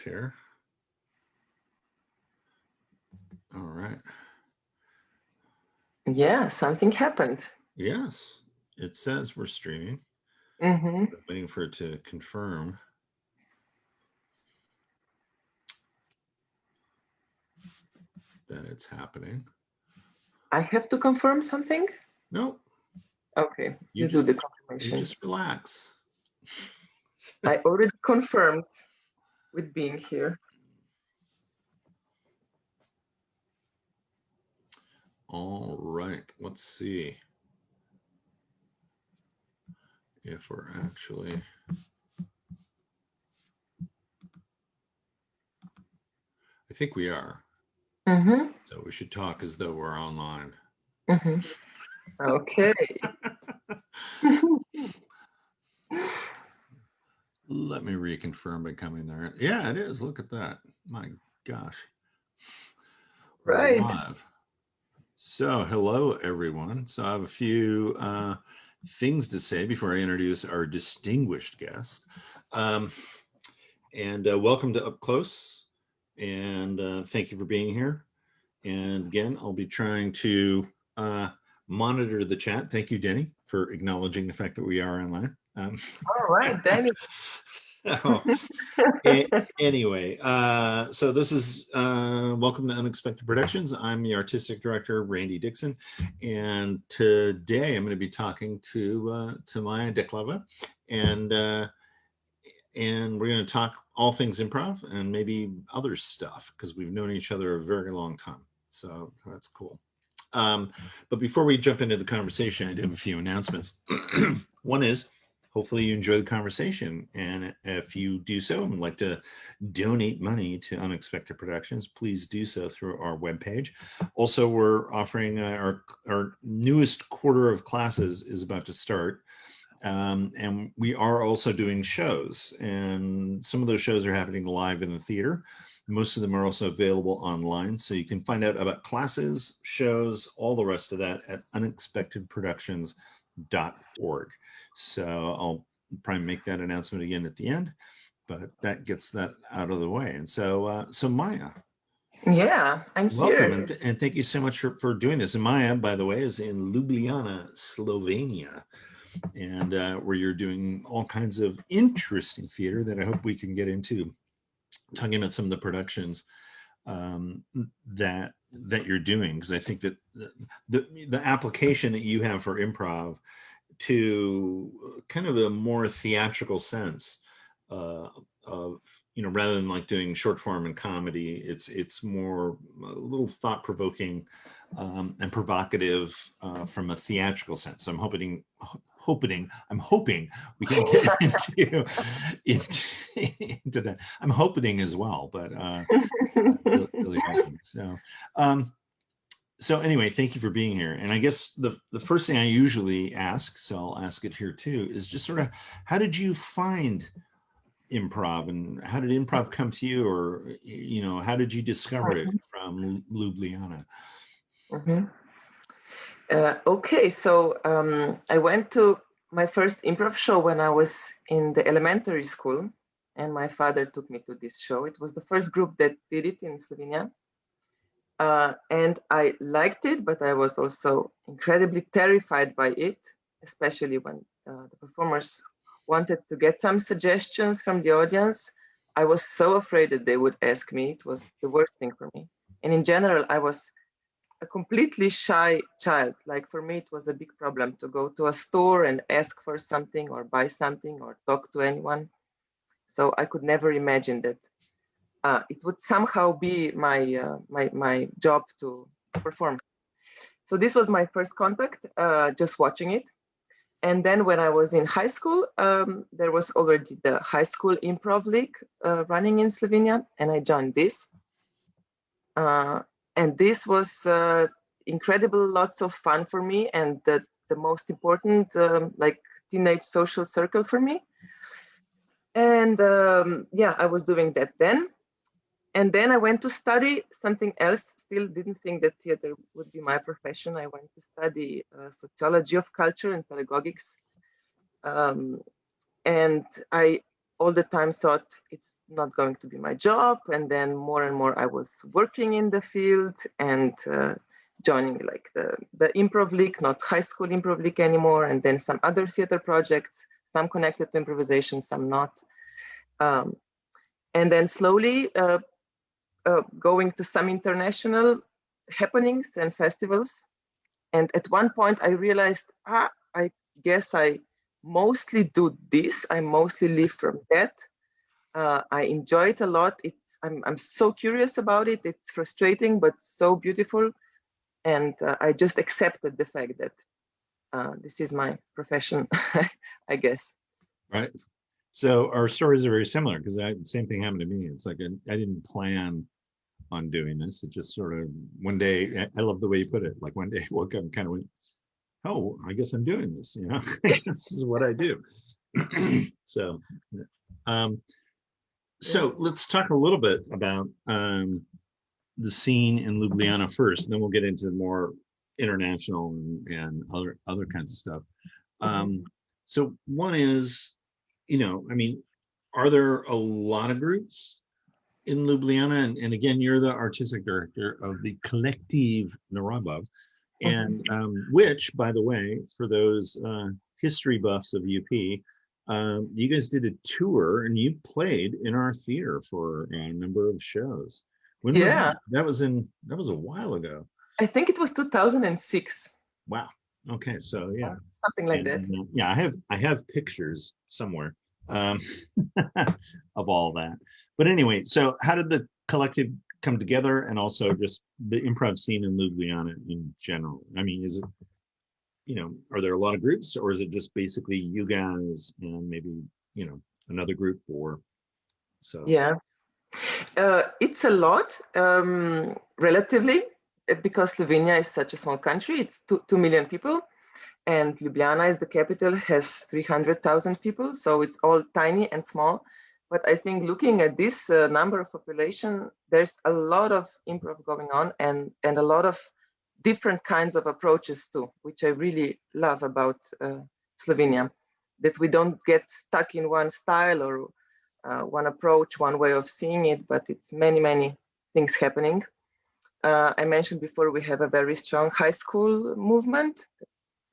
here. All right. Yeah, something happened. Yes, it says we're streaming. Mm-hmm. Waiting for it to confirm. That it's happening. I have to confirm something? No. Okay, you do the confirmation. You just relax. I already confirmed with being here. All right, let's see if we're actually. I think we are. Mm-hmm. So we should talk as though we're online. Mm-hmm. Okay. Let me reconfirm by coming there. Yeah, it is. Look at that. My gosh. Right. We're live. So hello, everyone. So I have a few things to say before I introduce our distinguished guest. And welcome to Up Close. And thank you for being here. And again, I'll be trying to monitor the chat. Thank you, Denny, for acknowledging the fact that we are online. All right, Denny. So, anyway, so this is welcome to Unexpected Productions. I'm the artistic director, Randy Dixon, and today I'm going to be talking to Maja Dekleva, and we're going to talk all things improv and maybe other stuff because we've known each other a very long time. So that's cool. But before we jump into the conversation, I do have a few announcements. One is, hopefully you enjoy the conversation. And if you do so and would like to donate money to Unexpected Productions, please do so through our webpage. Also, we're offering our newest quarter of classes is about to start. And we are also doing shows, and some of those shows are happening live in the theater. Most of them are also available online, so you can find out about classes, shows, all the rest of that at unexpectedproductions.org. So I'll probably make that announcement again at the end, but that gets that out of the way. And so, so Maja. Yeah, I'm here. Welcome, and thank you so much for doing this. And Maja, by the way, is in Ljubljana, Slovenia. And where you're doing all kinds of interesting theater that I hope we can get into, talking about some of the productions that you're doing, because I think that the application that you have for improv to kind of a more theatrical sense of, you know, rather than like doing short form and comedy, it's more a little thought-provoking and provocative from a theatrical sense. So I'm hoping we can get into that. I'm hoping as well, but really hoping. So anyway, thank you for being here. And I guess the first thing I usually ask, so I'll ask it here too, is just sort of, how did you find improv, and how did improv come to you, or, you know, how did you discover it from Ljubljana? Mm-hmm. Okay, so I went to my first improv show when I was in the elementary school, and my father took me to this show. It was the first group that did it in Slovenia. And I liked it, but I was also incredibly terrified by it, especially when the performers wanted to get some suggestions from the audience. I was so afraid that they would ask me. It was the worst thing for me. And in general, I was a completely shy child. Like, for me, it was a big problem to go to a store and ask for something or buy something or talk to anyone. So I could never imagine that it would somehow be my job to perform. So this was my first contact, just watching it. And then when I was in high school, there was already the high school improv league running in Slovenia, and I joined this. And this was incredible, lots of fun for me, and the most important like teenage social circle for me. And yeah, I was doing that then. And then I went to study something else. Still didn't think that theater would be my profession. I went to study sociology of culture and pedagogics. And I all the time thought it's not going to be my job. And then more and more I was working in the field and joining like the improv league, not high school improv league anymore, and then some other theater projects, some connected to improvisation, some not. And then slowly going to some international happenings and festivals. And at one point I realized, I guess I mostly do this. I mostly live from that. I enjoy it a lot. I'm so curious about it. It's frustrating, but so beautiful. And I just accepted the fact that this is my profession, I guess. Right. So our stories are very similar because same thing happened to me. It's like I didn't plan on doing this. It just sort of one day, I love the way you put it. Like one day I woke up and kind of went, oh, I guess I'm doing this, you know, this is what I do. So let's talk a little bit about the scene in Ljubljana first, and then we'll get into more international and other kinds of stuff. So one is, you know, I mean, are there a lot of groups in Ljubljana? And again, you're the artistic director of the Kolektiv Narobov, and which, by the way, for those history buffs of UP, you guys did a tour and you played in our theater for a number of shows. When was that? That was a while ago. I think it was 2006. Wow. Okay, so yeah, something like that. Yeah, I have pictures somewhere of all that. But anyway, so how did the collective come together, and also just the improv scene in Ljubljana in general? I mean, is it, you know, are there a lot of groups, or is it just basically you guys and maybe, you know, another group, or so? Yeah, it's a lot, relatively, because Slovenia is such a small country. It's 2 million people, and Ljubljana is the capital, has 300,000 people. So it's all tiny and small. But I think looking at this number of population, there's a lot of improv going on, and a lot of different kinds of approaches too, which I really love about Slovenia, that we don't get stuck in one style or one approach, one way of seeing it, but it's many things happening. I mentioned before, we have a very strong high school movement.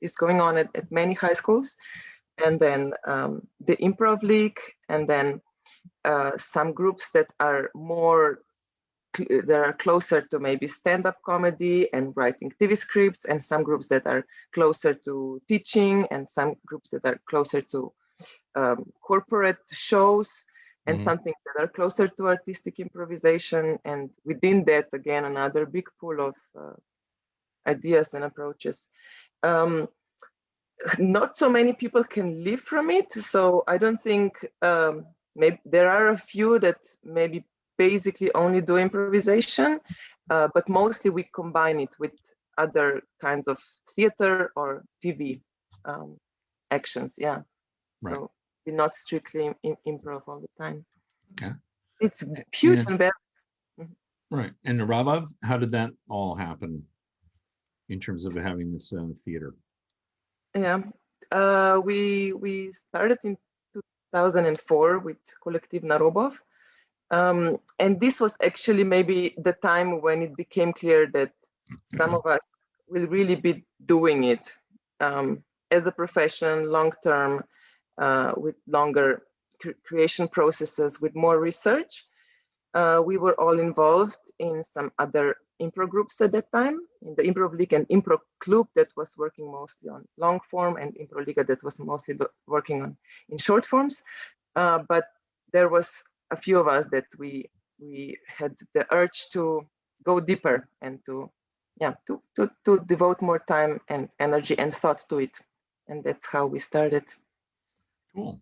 It's going on at many high schools. And then the Improv League, and then some groups that are closer to maybe stand-up comedy and writing TV scripts, and some groups that are closer to teaching, and some groups that are closer to corporate shows, and some things that are closer to artistic improvisation. And within that, again, another big pool of ideas and approaches. Not so many people can live from it, so I don't think, maybe there are a few that maybe basically only do improvisation, but mostly we combine it with other kinds of theater or TV actions. Yeah. Right. So we're not strictly improv all the time. Okay. It's huge and bad. Right. And Narobov, how did that all happen in terms of having this theater? Yeah, we started in 2004 with Kolektiv Narobov. And this was actually maybe the time when it became clear that some of us will really be doing it as a profession, long-term, with longer creation processes, with more research. We were all involved in some other improv groups at that time, in the Improv League and Improv Club that was working mostly on long form, and Improv Liga that was mostly working on in short forms. But there was a few of us that we had the urge to go deeper and to devote more time and energy and thought to it. And that's how we started. Cool.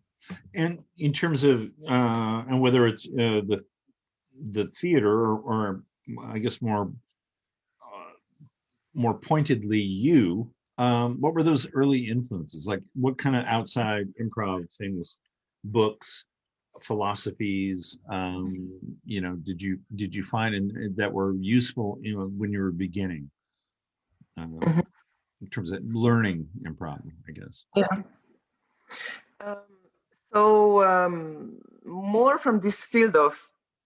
And in terms of, and whether it's the theater, or I guess more pointedly you, what were those early influences? Like, what kind of outside improv things, books, philosophies, you know, did you find that were useful, you know, when you were beginning, in terms of learning improv, I guess? Yeah. So more from this field of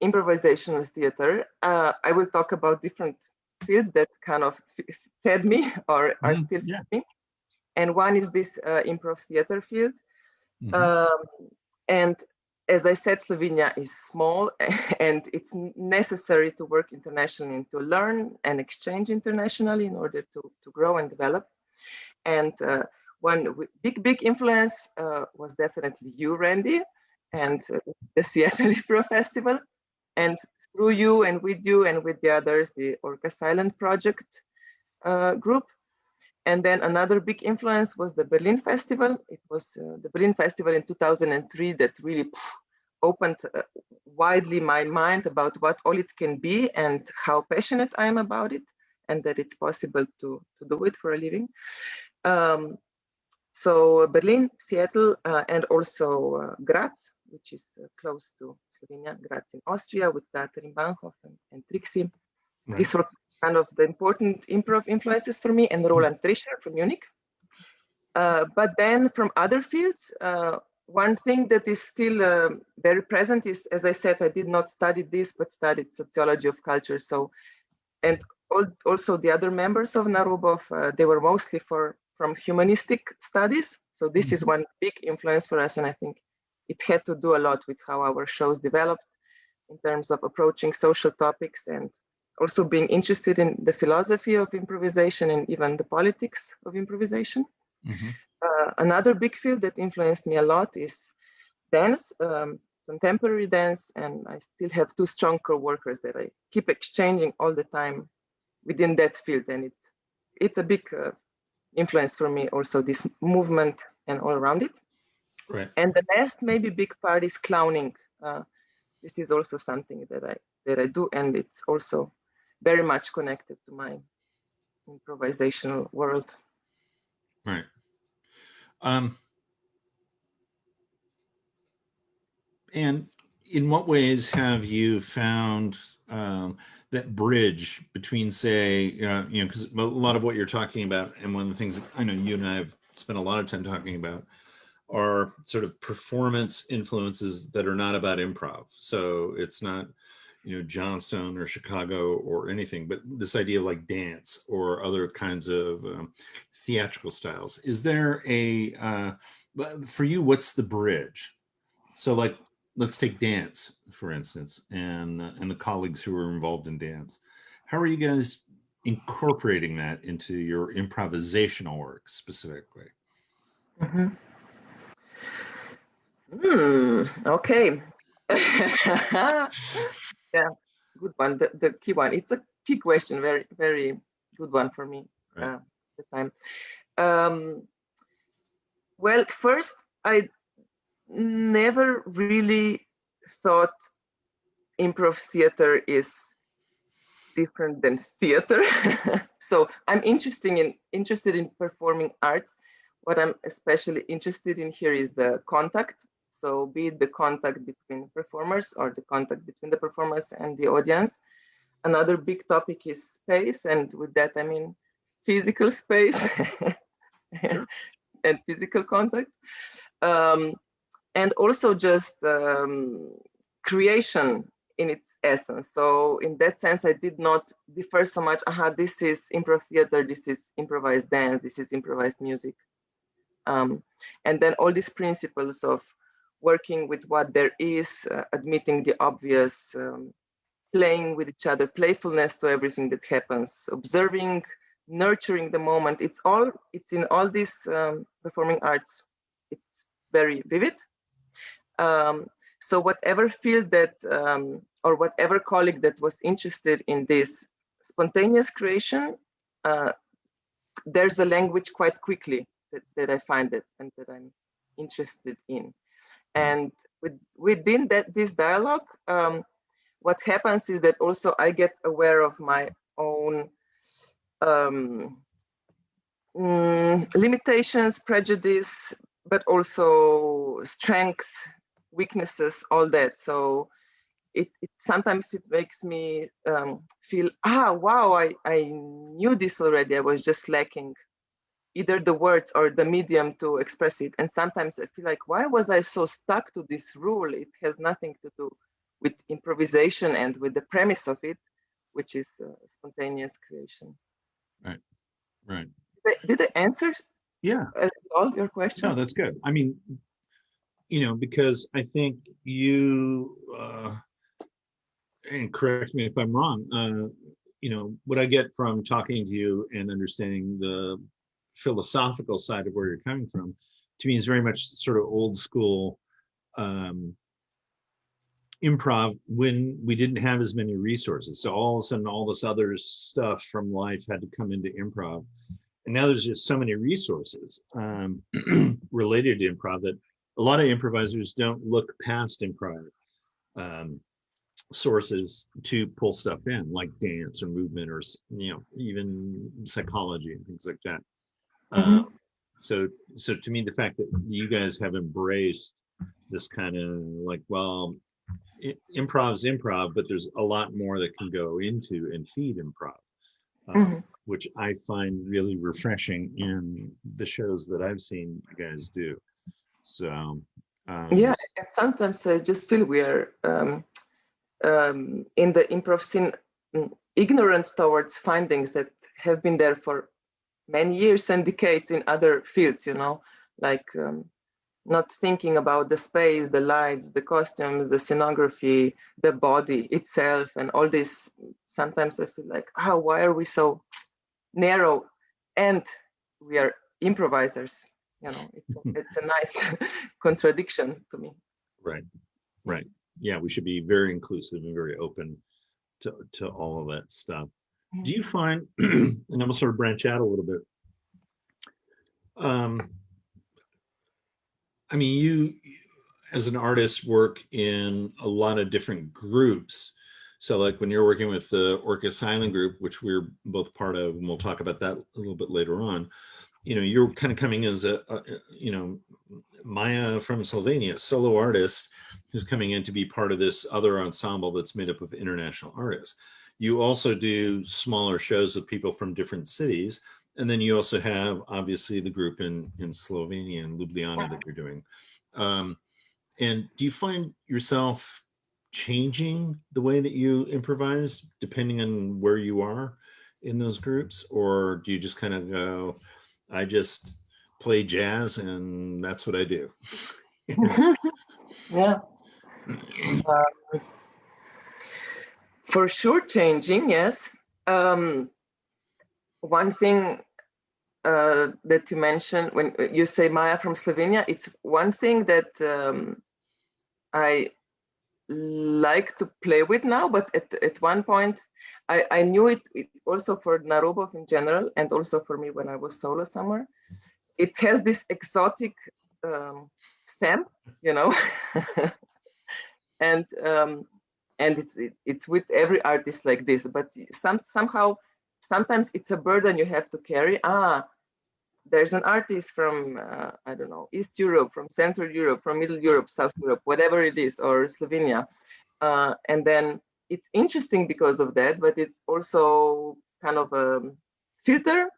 improvisational theater, I will talk about different fields that kind of fed me or are still Yeah. fed me. And one is this improv theater field. And as I said, Slovenia is small and it's necessary to work internationally and to learn and exchange internationally in order to grow and develop. And one big influence was definitely you, Randy, and the Seattle Improv Festival. And through you and with the others, the Orcas Island Project group. And then another big influence was the Berlin Festival. It was the Berlin Festival in 2003 that really opened widely my mind about what all it can be and how passionate I am about it, and that it's possible to do it for a living. So Berlin, Seattle, and also Graz, which is close to Slovenia, Graz in Austria, with Theater in Bahnhof and Trixie. Right. These were kind of the important improv influences for me, and Roland Trischer from Munich. But then from other fields, one thing that is still very present is, as I said, I did not study this, but studied sociology of culture. So, and also the other members of Narobov, they were mostly from humanistic studies. So this is one big influence for us. And I think it had to do a lot with how our shows developed in terms of approaching social topics and also being interested in the philosophy of improvisation and even the politics of improvisation. Another big field that influenced me a lot is dance, contemporary dance, and I still have two strong co-workers that I keep exchanging all the time within that field, and it's a big influence for me also, this movement and all around it. Right. And the last maybe big part is clowning. This is also something that I do, and it's also very much connected to my improvisational world. Right. And in what ways have you found that bridge between, say, because a lot of what you're talking about, and one of the things I know you and I have spent a lot of time talking about, are sort of performance influences that are not about improv. So it's not, Johnstone or Chicago or anything, but this idea of like dance or other kinds of theatrical styles. Is there for you, what's the bridge? So like, let's take dance, for instance, and the colleagues who are involved in dance. How are you guys incorporating that into your improvisational work specifically? Okay. Yeah, good one. The key one. It's a key question. Very, very good one for me at the time. Well, first, I never really thought improv theater is different than theater. So I'm interested in performing arts. What I'm especially interested in here is the contact. So be it the contact between performers or the contact between the performers and the audience. Another big topic is space, and with that I mean physical space and physical contact. And also just creation in its essence. So in that sense, I did not differ so much, this is improv theater, this is improvised dance, this is improvised music. And then all these principles of working with what there is, admitting the obvious, playing with each other, playfulness to everything that happens, observing, nurturing the moment. It's in all these performing arts. It's very vivid. So whatever field that, or whatever colleague that was interested in this spontaneous creation, there's a language quite quickly that I find it and that I'm interested in. And within this dialogue, what happens is that also I get aware of my own limitations, prejudice, but also strengths, weaknesses, all that. So it sometimes it makes me feel, wow, I knew this already. I was just lacking either the words or the medium to express it. And sometimes I feel like, why was I so stuck to this rule? It has nothing to do with improvisation and with the premise of it, which is spontaneous creation. Right, right. Did I answer all your questions? No, that's good. I mean, you know, because I think you, and correct me if I'm wrong, you know, what I get from talking to you and understanding the philosophical side of where you're coming from, to me is very much sort of old school improv when we didn't have as many resources. So all of a sudden, all this other stuff from life had to come into improv. And now there's just so many resources related to improv that a lot of improvisers don't look past improv sources to pull stuff in, like dance or movement or, you know, even psychology and things like that. So to me, the fact that you guys have embraced this kind of like, well, improv's improv, but there's a lot more that can go into and feed improv, which I find really refreshing in the shows that I've seen you guys do. So yeah, and sometimes I just feel we are in the improv scene ignorant towards findings that have been there for many years and decades in other fields, you know, like not thinking about the space, the lights, the costumes, the scenography, the body itself, and all this. Sometimes I feel like, oh, why are we so narrow? And we are improvisers, you know, it's a nice contradiction to me. Right, right. Yeah, we should be very inclusive and very open to all of that stuff. Do you find, and I'm gonna sort of branch out a little bit, I mean, you as an artist work in a lot of different groups. So like when you're working with the Orcas Island group, which we're both part of, and we'll talk about that a little bit later on, you know, you're kind of coming as a you know, Maja from Slovenia, solo artist who's coming in to be part of this other ensemble that's made up of international artists. You also do smaller shows with people from different cities. And then you also have, obviously, the group in Slovenia and Ljubljana that you're doing. And do you find yourself changing the way that you improvise depending on where you are in those groups? Or do you just kind of go, I just play jazz and that's what I do? Yeah. For sure changing, yes. One thing that you mentioned when you say Maja from Slovenia, it's one thing that I like to play with now, but at one point I knew it also for Narobov in general, and also for me when I was solo somewhere. It has this exotic stamp, you know, and it's with every artist like this, but somehow sometimes it's a burden you have to carry. There's an artist from I don't know, East Europe, from Central Europe, from Middle Europe, South Europe, whatever it is, or Slovenia, and then it's interesting because of that, but it's also kind of a filter.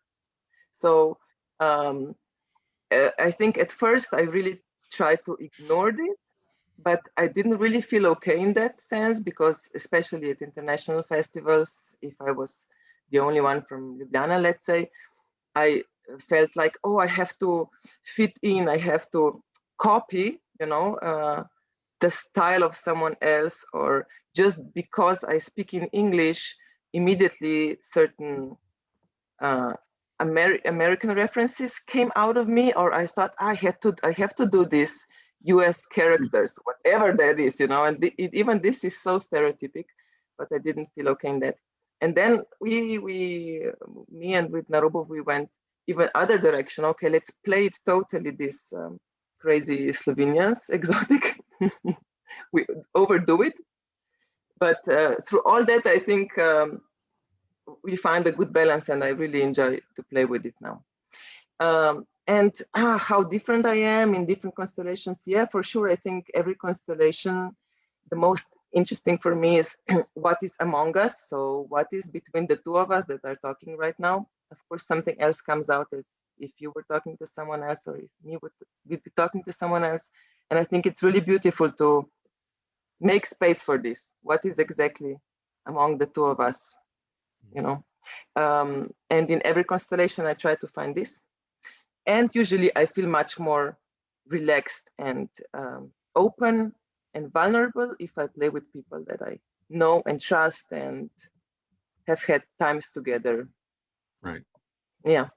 So I think at first I really tried to ignore it, but I didn't really feel okay in that sense, because especially at international festivals, if I was the only one from Ljubljana, let's say, I felt like, oh, I have to fit in, I have to copy, you know, the style of someone else, or just because I speak in English, immediately certain American references came out of me, or I thought I have to do this US characters, whatever that is, you know, and even this is so stereotypic, but I didn't feel okay in that. And then me and with Narobov, we went even other direction. Okay, let's play it totally this crazy Slovenians, exotic. We overdo it, but through all that, I think we find a good balance, and I really enjoy to play with it now. And how different I am in different constellations. Yeah, for sure. I think every constellation, the most interesting for me is what is among us. So what is between the two of us that are talking right now. Of course, something else comes out as if you were talking to someone else, or if me would be talking to someone else. And I think it's really beautiful to make space for this. What is exactly among the two of us, you know? And in every constellation, I try to find this. And usually I feel much more relaxed and open and vulnerable if I play with people that I know and trust and have had times together. Right. Yeah.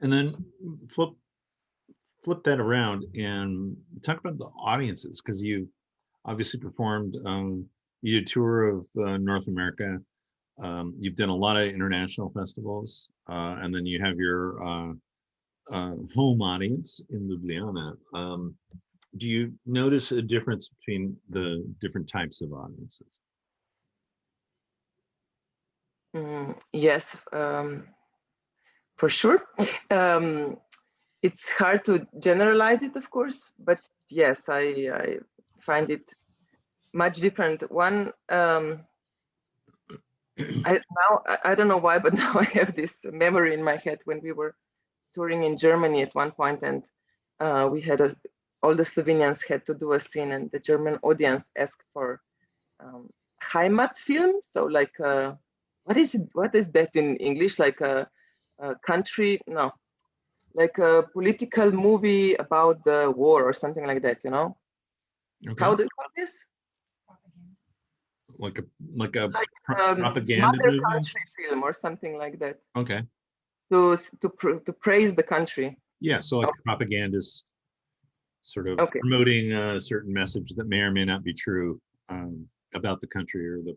And then flip that around and talk about the audiences, because you obviously performed, you did a tour of North America. You've done a lot of international festivals, and then you have your home audience in Ljubljana. Do you notice a difference between the different types of audiences? Yes, for sure. It's hard to generalize it, of course, but yes, I find it much different. One, I don't know why, but now I have this memory in my head when we were touring in Germany at one point, and we had all the Slovenians had to do a scene, and the German audience asked for Heimat film. So like, what is it? What is that in English? Like a country? No, like a political movie about the war or something like that. You know? Okay. How do you call this? Like a Mother propaganda movie? country film or something like that. Okay. To praise the country. Yeah, so like a propagandist sort of Okay. promoting a certain message that may or may not be true about the country or the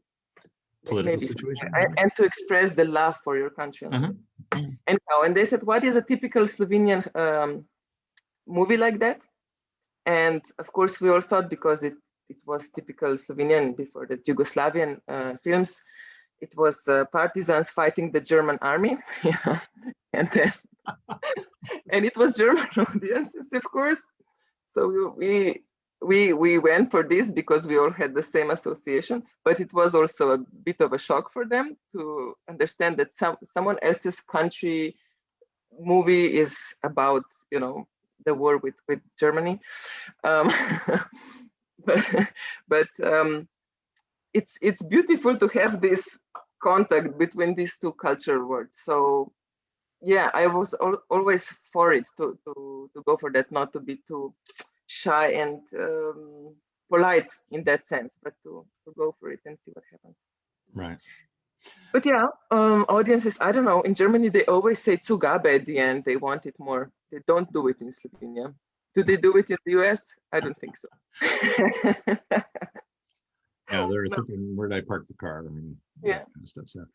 political situation. And to express the love for your country. And they said, what is a typical Slovenian movie like that? And of course, we all thought, because it was typical Slovenian before the Yugoslavian films, it was partisans fighting the German army. and then, and it was German audiences, of course. So we went for this because we all had the same association, but it was also a bit of a shock for them to understand that someone else's country movie is about, you know, the war with Germany. But it's beautiful to have this contact between these two cultural worlds. So yeah, I was always for it to go for that, not to be too shy and polite in that sense, but to go for it and see what happens. Right. But yeah, audiences, I don't know, in Germany they always say Zugabe at the end. They want it more. They don't do it in Slovenia. Do they do it in the US? I don't think so. Yeah, they're thinking, where did I park the car? I mean, yeah, that kind of stuff. So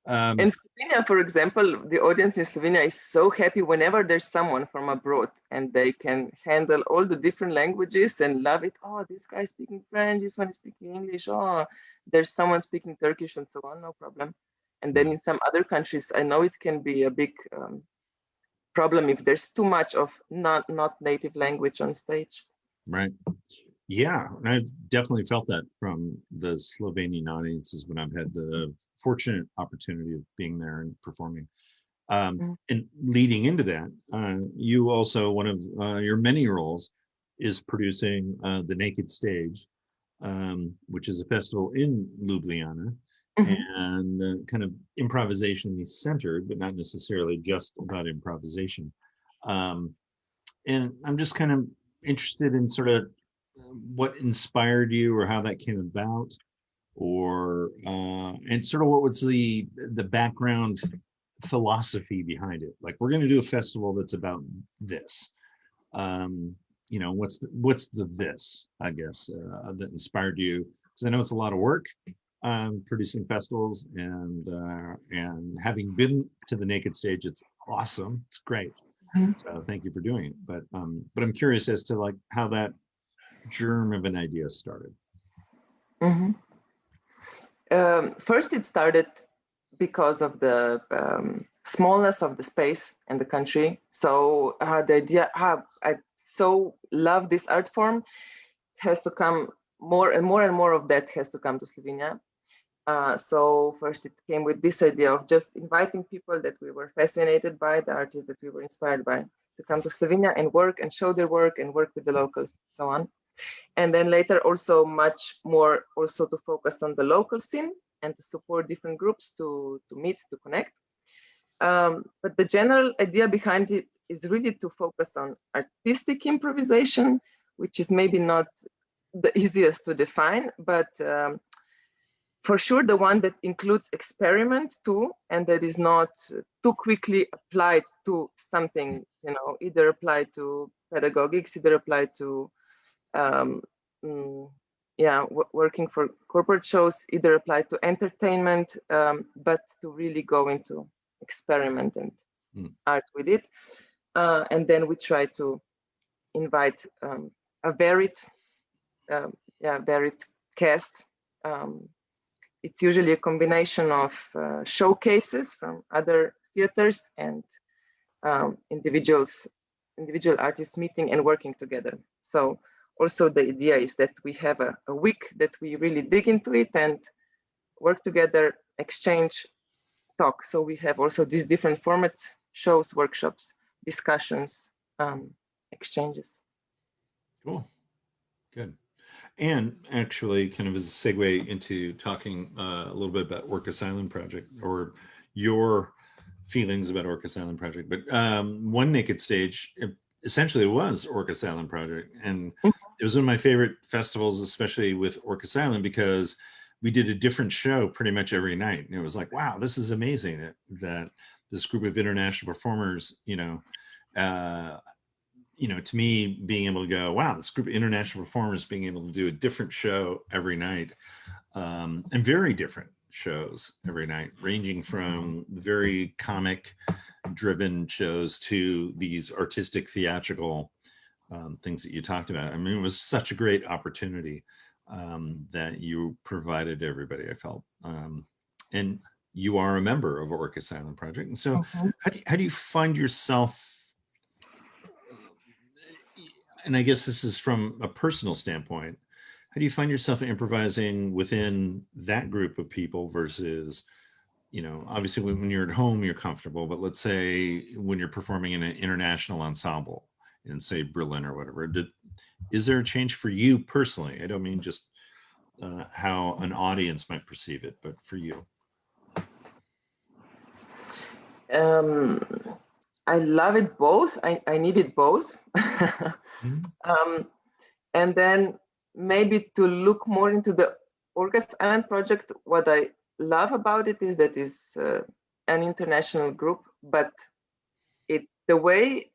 in Slovenia, for example, the audience in Slovenia is so happy whenever there's someone from abroad and they can handle all the different languages and love it. Oh, this guy is speaking French, this one is speaking English. Oh, there's someone speaking Turkish and so on, no problem. And then in some other countries, I know it can be a big problem if there's too much of not native language on stage. Right. Yeah, and I've definitely felt that from the Slovenian audiences when I've had the fortunate opportunity of being there and performing. And leading into that, you also, one of your many roles is producing the Naked Stage, which is a festival in Ljubljana, and kind of improvisation centered, but not necessarily just about improvisation. And I'm just kind of interested in sort of what inspired you, or how that came about, or and sort of what was the background philosophy behind it. Like, we're going to do a festival that's about this. You know, what's the this, I guess, that inspired you? Because I know it's a lot of work, producing festivals, and having been to the Naked Stage, it's awesome. It's great. So thank you for doing it. But I'm curious as to like how that germ of an idea started. First, it started because of the smallness of the space and the country. So the idea, I so love this art form, has to come more and more and more of that has to come to Slovenia. So first it came with this idea of just inviting people that we were fascinated by, the artists that we were inspired by, to come to Slovenia and work and show their work and work with the locals, so on. And then later also much more also to focus on the local scene and to support different groups to meet, to connect. But the general idea behind it is really to focus on artistic improvisation, which is maybe not the easiest to define, but for sure the one that includes experiment too, and that is not too quickly applied to something, you know, either applied to pedagogics, either applied to working for corporate shows, either applied to entertainment, but to really go into experiment and art with it. And then we try to invite a varied cast. It's usually a combination of showcases from other theaters and individual artists meeting and working together. So also the idea is that we have a week that we really dig into it and work together, exchange, talk. So we have also these different formats: shows, workshops, discussions, exchanges. Cool, good. And actually, kind of as a segue into talking a little bit about Orcas Island Project, or your feelings about Orcas Island Project. But One Naked Stage, essentially was Orcas Island Project. And it was one of my favorite festivals, especially with Orcas Island, because we did a different show pretty much every night. And it was like, wow, this is amazing that this group of international performers, to me, being able to go, wow, this group of international performers being able to do a different show every night, and very different shows every night, ranging from very comic driven shows to these artistic theatrical things that you talked about. I mean, it was such a great opportunity that you provided everybody, I felt. And you are a member of Orcas Island Project. And so how do you find yourself, and I guess this is from a personal standpoint, how do you find yourself improvising within that group of people versus, obviously when you're at home, you're comfortable, but let's say when you're performing in an international ensemble in, say, Berlin or whatever, is there a change for you personally? I don't mean just how an audience might perceive it, but for you. I love it both. I need it both. And then maybe to look more into the Orcas Island Project, what I love about it is that it's an international group, but the way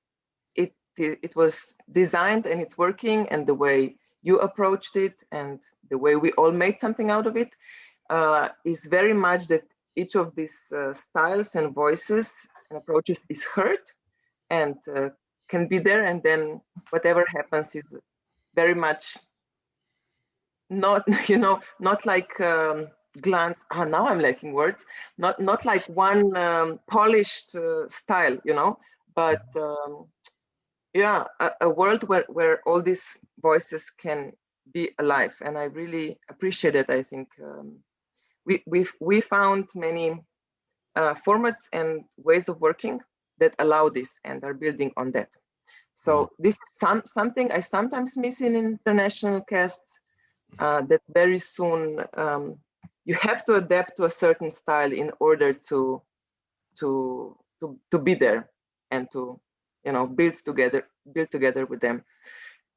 it was designed and it's working, and the way you approached it and the way we all made something out of it is very much that each of these styles and voices and approaches is heard and can be there, and then whatever happens is very much not like glance. Now I'm lacking words. Not like one polished style, but a world where all these voices can be alive, and I really appreciate it. I think we found many formats and ways of working that allow this and are building on that. So this is something I sometimes miss in international casts, that very soon you have to adapt to a certain style in order to be there and to build together with them.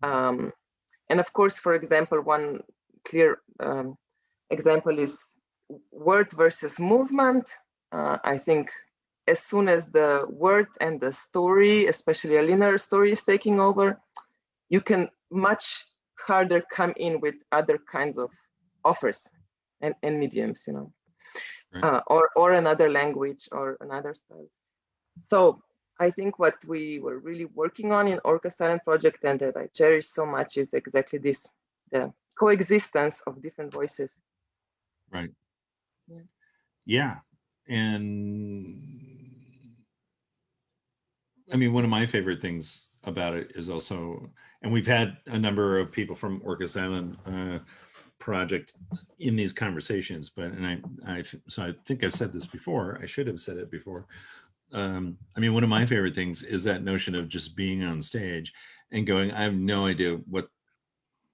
And of course, for example, one clear example is word versus movement. I think as soon as the word and the story, especially a linear story, is taking over, you can much harder come in with other kinds of offers and mediums, right. Or another language or another style. So I think what we were really working on in Orcas Island Project, and that I cherish so much, is exactly this, the coexistence of different voices. Right. Yeah. And I mean, one of my favorite things about it is also, and we've had a number of people from Orcas Island project in these conversations, but, and so I think I've said this before, I should have said it before. I mean, one of my favorite things is that notion of just being on stage and going, I have no idea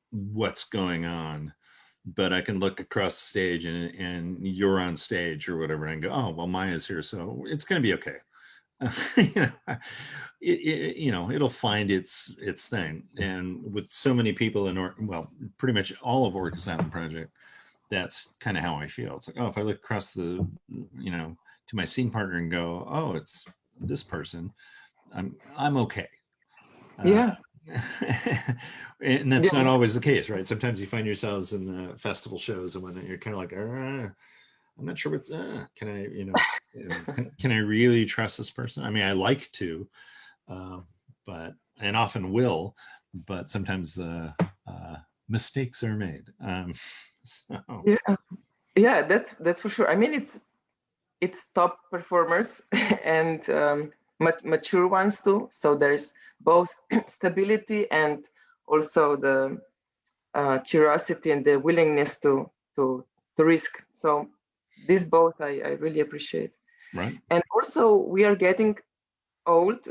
what's going on, but I can look across the stage and you're on stage or whatever, and go, oh, well, Maya's here, so it's going to be okay. You know, it'll find its thing. And with so many people well, pretty much all of Orcas Island Project, that's kind of how I feel. It's like, oh, if I look across the, you know, to my scene partner and go, oh, it's this person, I'm okay. Yeah. And that's not always the case, right? Sometimes you find yourselves in the festival shows and when you're kind of like, I'm not sure what's, can I, you know, can I really trust this person? I mean, I like to, but, and often will, but sometimes the mistakes are made. So. Yeah, that's for sure. I mean, it's top performers and mature ones too. So there's both stability and also the curiosity and the willingness to risk. So these both I really appreciate. Right. And also we are getting old.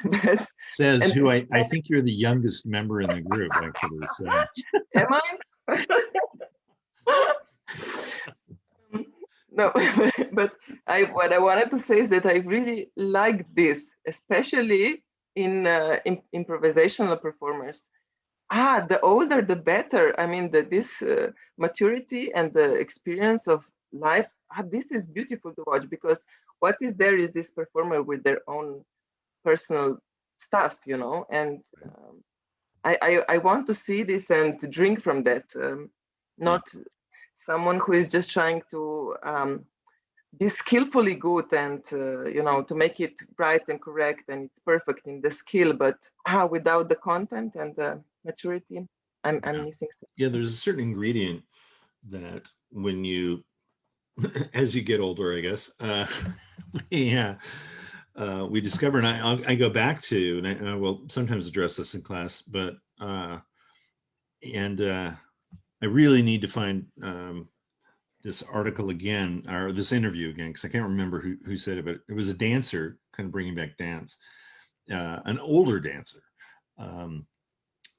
But, says who I think you're the youngest member in the group, actually. So. Am I? No, but what I wanted to say is that I really like this, especially in improvisational performers. The older, the better. I mean, this maturity and the experience of life, this is beautiful to watch, because what is there is this performer with their own personal stuff, you know, and I want to see this and drink from that, not someone who is just trying to be skillfully good and you know, to make it right and correct and it's perfect in the skill, but without the content and the maturity, I'm missing something. Yeah, there's a certain ingredient that when you, as you get older, I guess, we discover, and I go back to, and I will sometimes address this in class, but I really need to find this article again, or this interview again, because I can't remember who said it, but it was a dancer, kind of bringing back dance, an older dancer.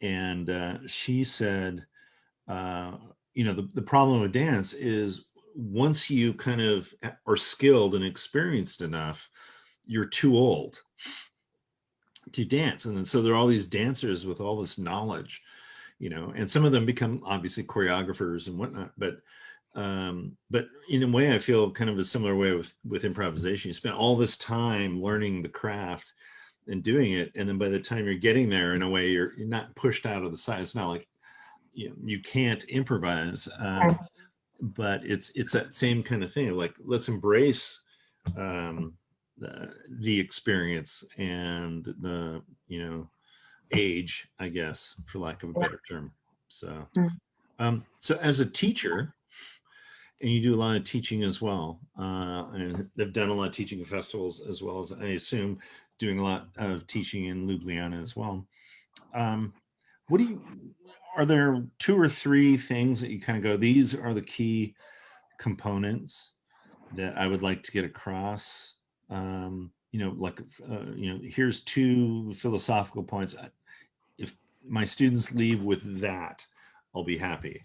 And she said, you know, the problem with dance is once you kind of are skilled and experienced enough, you're too old to dance. And then, so there are all these dancers with all this knowledge, you know, and some of them become obviously choreographers and whatnot, but in a way, I feel kind of a similar way with improvisation. You spend all this time learning the craft and doing it, and then by the time you're getting there, in a way, you're not pushed out of the side. It's not like you can't improvise, but it's that same kind of thing of like, let's embrace the experience and the age, I guess, for lack of a better term. So so as a teacher, and you do a lot of teaching as well, and they've done a lot of teaching at festivals, as well as, I assume, doing a lot of teaching in Ljubljana as well. Are there 2 or 3 things that you kind of go, these are the key components that I would like to get across? Here's 2 philosophical points. If my students leave with that, I'll be happy.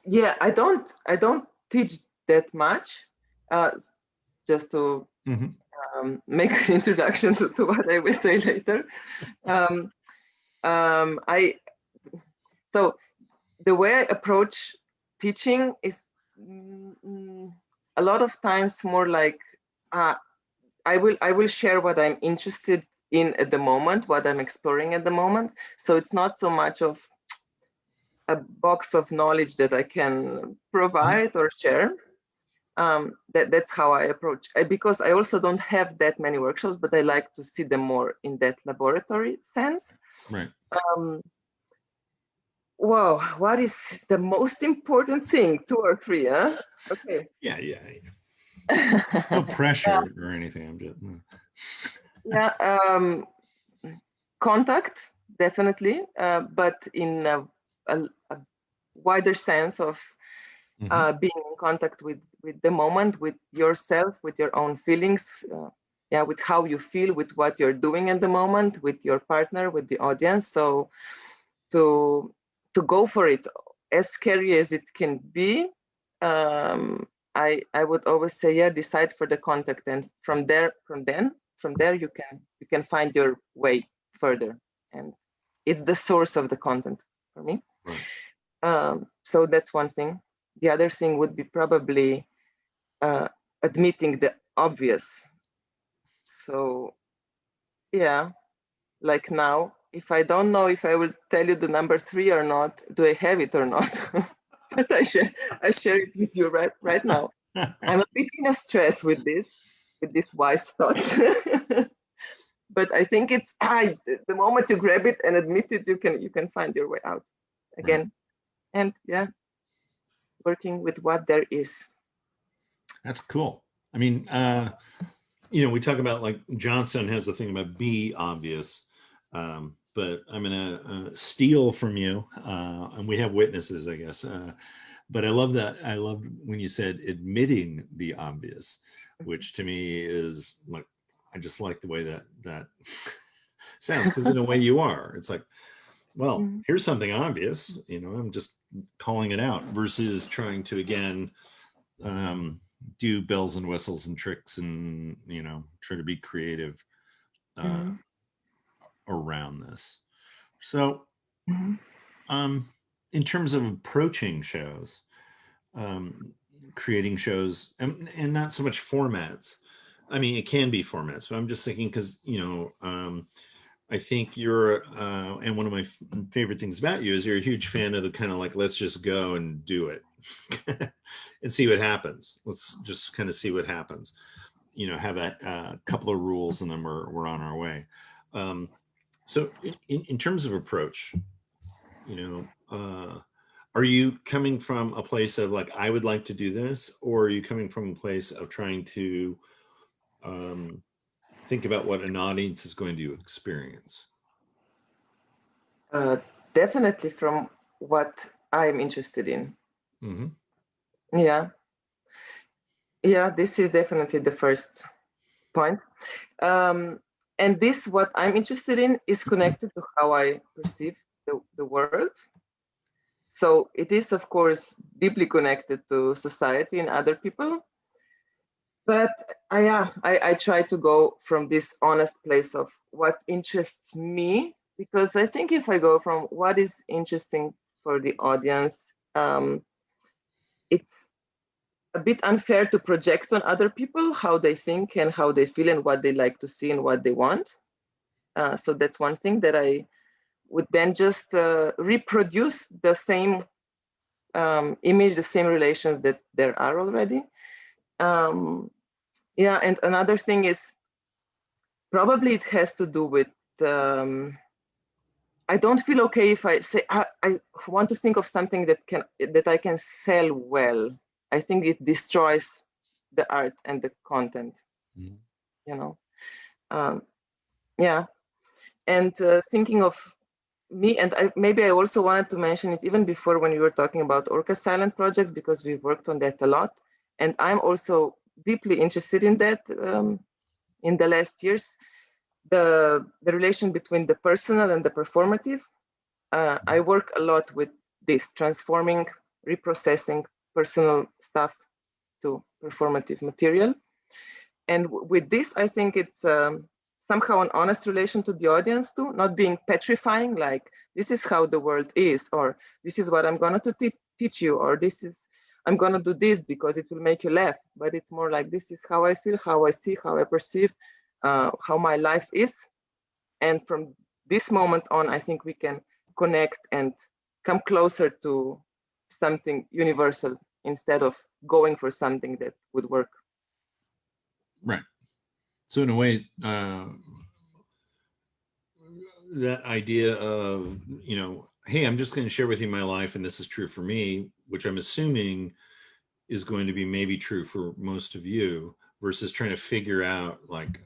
Yeah, I don't teach that much. Just to make an introduction to what I will say later. So the way I approach teaching is a lot of times more like I will share what I'm interested in at the moment, what I'm exploring at the moment. So it's not so much of a box of knowledge that I can provide or share. That's how I approach, because I also don't have that many workshops, but I like to see them more in that laboratory sense. Right. Wow, what is the most important thing? 2 or 3, huh? Okay. Yeah. No pressure or anything. I'm just. Yeah. contact, definitely, but in a wider sense of being in contact with the moment, with yourself, with your own feelings, yeah, with how you feel, with what you're doing at the moment, with your partner, with the audience. So to go for it, as scary as it can be, I would always say, yeah, decide for the contact, and from there you can find your way further, and it's the source of the content for me. Right. So that's one thing. The other thing would be probably admitting the obvious. So yeah, like now, if I don't know if I will tell you the number 3 or not, do I have it or not? But I share it with you right now. I'm a bit in a stress with this wise thought. But I think it's the moment you grab it and admit it, you can find your way out again. Right. And yeah, working with what there is. That's cool. I mean, you know, we talk about, like, Johnson has the thing about be obvious, but I'm gonna steal from you, and we have witnesses, I guess. But I love that. I loved when you said admitting the obvious, which to me is like, I just like the way that sounds, because in a way you are. It's like, well, here's something obvious, you know, I'm just calling it out, versus trying to, again, do bells and whistles and tricks and, you know, try to be creative around this. So in terms of approaching shows, creating shows, and not so much formats. I mean, it can be formats, but I'm just thinking, because, you know, I think you're, and one of my favorite things about you is you're a huge fan of the kind of like, let's just go and do it and see what happens. Let's just kind of see what happens. You know, have a couple of rules, and then we're on our way. So in terms of approach, you know, are you coming from a place of like, I would like to do this, or are you coming from a place of trying to think about what an audience is going to experience? Definitely from what I'm interested in. Yeah. Yeah, this is definitely the first point. And this, what I'm interested in, is connected to how I perceive the world. So it is, of course, deeply connected to society and other people. But I try to go from this honest place of what interests me, because I think if I go from what is interesting for the audience, it's a bit unfair to project on other people how they think and how they feel and what they like to see and what they want. So that's one thing, that I would then just reproduce the same image, the same relations that there are already. Yeah, and another thing is, probably it has to do with, I don't feel okay if I say I want to think of something that I can sell well. I think it destroys the art and the content. You know, yeah. And thinking of me, and maybe I also wanted to mention it even before when we were talking about Orcas Island Project, because we've worked on that a lot, and I'm also deeply interested in that in the last years. The relation between the personal and the performative. I work a lot with this, transforming, reprocessing personal stuff to performative material. And with this, I think it's somehow an honest relation to the audience too, not being petrifying, like, this is how the world is, or this is what I'm going to teach you, or I'm going to do this because it will make you laugh. But it's more like, this is how I feel, how I see, how I perceive, how my life is. And from this moment on, I think we can connect and come closer to something universal instead of going for something that would work. Right. So in a way, that idea of, you know, hey, I'm just going to share with you my life, and this is true for me, which I'm assuming is going to be maybe true for most of you, versus trying to figure out, like,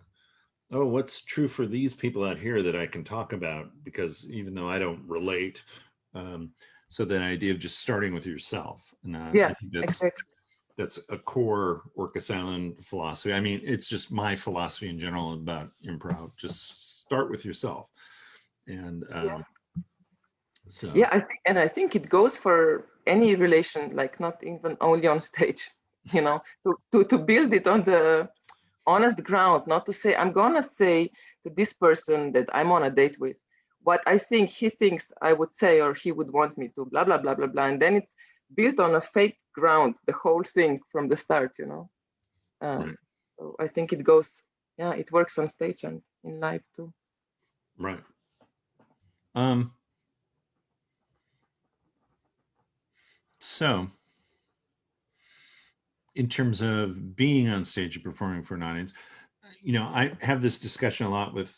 oh, what's true for these people out here that I can talk about, because even though I don't relate, so that idea of just starting with yourself, and I Yeah, think exactly. that's a core Orcas Island philosophy. I mean, it's just my philosophy in general about improv. Just start with yourself, and Yeah. so Yeah, I think it goes for any relation, like not even only on stage, to build it on the honest ground, not to say, I'm gonna say to this person that I'm on a date with what I think he thinks I would say or he would want me to, blah, blah, blah, blah, blah. And then it's built on a fake ground, the whole thing from the start, right, So I think it goes, yeah, it works on stage and in life too. right. So in terms of being on stage and performing for an audience, I have this discussion a lot with